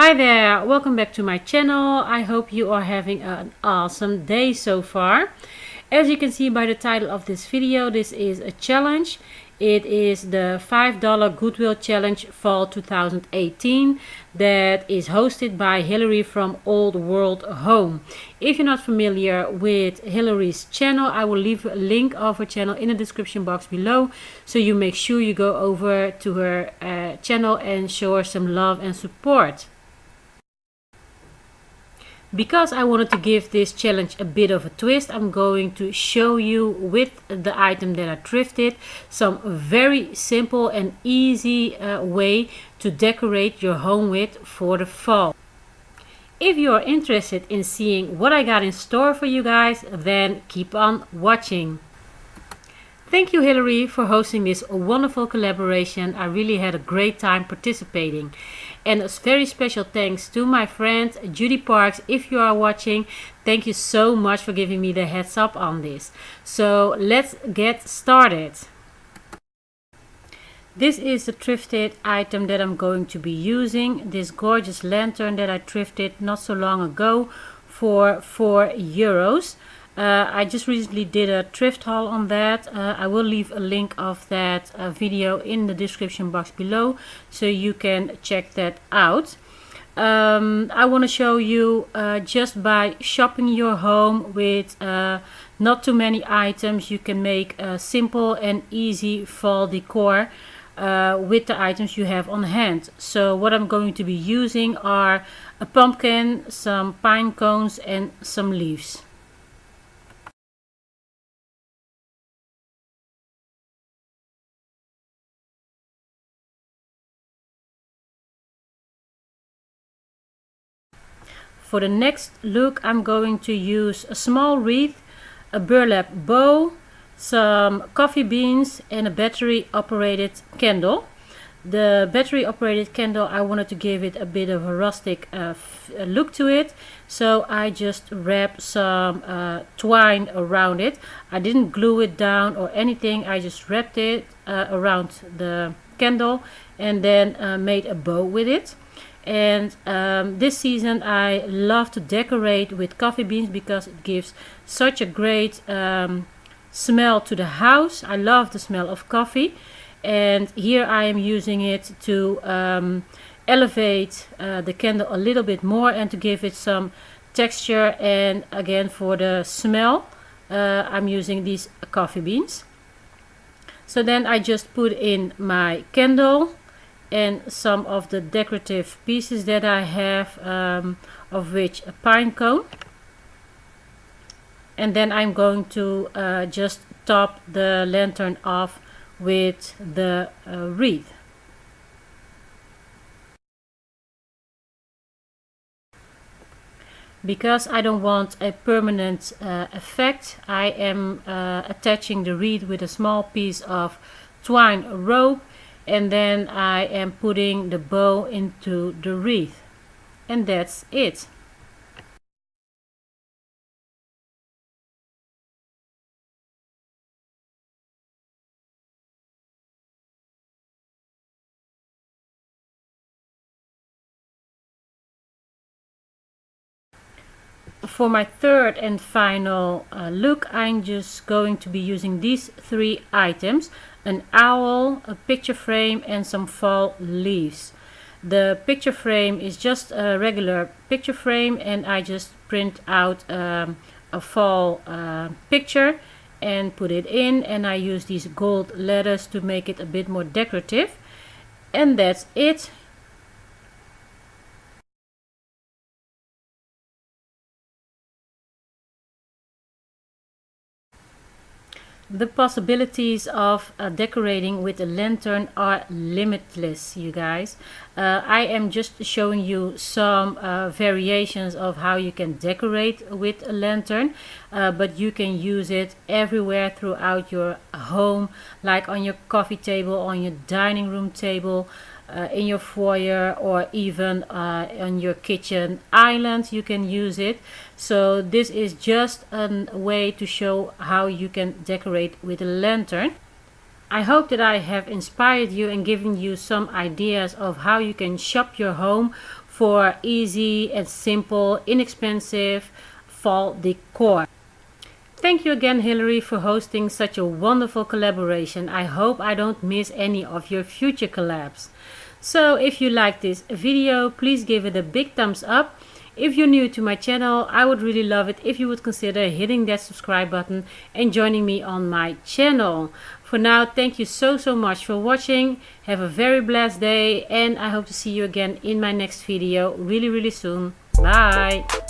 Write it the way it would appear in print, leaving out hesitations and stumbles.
Hi there, welcome back to my channel. I hope you are having an awesome day so far. As you can see by the title of this video, this is a challenge. It is the $5 Goodwill Challenge Fall 2018 that is hosted by Hilary from Old World Home. If you're not familiar with Hilary's channel, I will leave a link of her channel in the description box below, so you make sure you go over to her channel and show her some love and support. Because I wanted to give this challenge a bit of a twist, I'm going to show you with the item that I thrifted some very simple and easy way to decorate your home with for the fall. If you are interested in seeing what I got in store for you guys, then keep on watching. Thank you, Hilary, for hosting this wonderful collaboration. I really had a great time participating. And a very special thanks to my friend Judy Parks. If you are watching, thank you so much for giving me the heads up on this. So let's get started. This is the thrifted item that I'm going to be using. This gorgeous lantern that I thrifted not so long ago for €4. I just recently did a thrift haul on that. I will leave a link of that video in the description box below, so you can check that out. I want to show you just by shopping your home with not too many items, you can make a simple and easy fall decor with the items you have on hand. So what I'm going to be using are a pumpkin, some pine cones and some leaves. For the next look, I'm going to use a small wreath, a burlap bow, some coffee beans and a battery operated candle. The battery operated candle, I wanted to give it a bit of a rustic look to it, so I just wrapped some twine around it. I didn't glue it down or anything, I just wrapped it around the candle and then made a bow with it. And this season I love to decorate with coffee beans because it gives such a great smell to the house. I love the smell of coffee, and here I am using it to elevate the candle a little bit more and to give it some texture. And again, for the smell, I'm using these coffee beans. So then I just put in my candle and some of the decorative pieces that I have, of which a pine cone, and then I'm going to just top the lantern off with the wreath. Because I don't want a permanent effect, I am attaching the wreath with a small piece of twine rope, and then I am putting the bow into the wreath, and that's it. For my third and final look, I'm just going to be using these three items: an owl, a picture frame and some fall leaves. The picture frame is just a regular picture frame, and I just print out a fall picture and put it in, and I use these gold letters to make it a bit more decorative, and that's it. The possibilities of decorating with a lantern are limitless, you guys. I am just showing you some variations of how you can decorate with a lantern, but you can use it everywhere throughout your home, like on your coffee table, on your dining room table, in your foyer, or even on your kitchen island you can use it. So this is just a way to show how you can decorate with a lantern. I hope that I have inspired you and given you some ideas of how you can shop your home for easy and simple, inexpensive fall decor. Thank you again, Hilary, for hosting such a wonderful collaboration. I hope I don't miss any of your future collabs. So if you like this video, please give it a big thumbs up. If you're new to my channel, I would really love it if you would consider hitting that subscribe button and joining me on my channel. For now, thank you so much for watching. Have a very blessed day, and I hope to see you again in my next video really soon. Bye!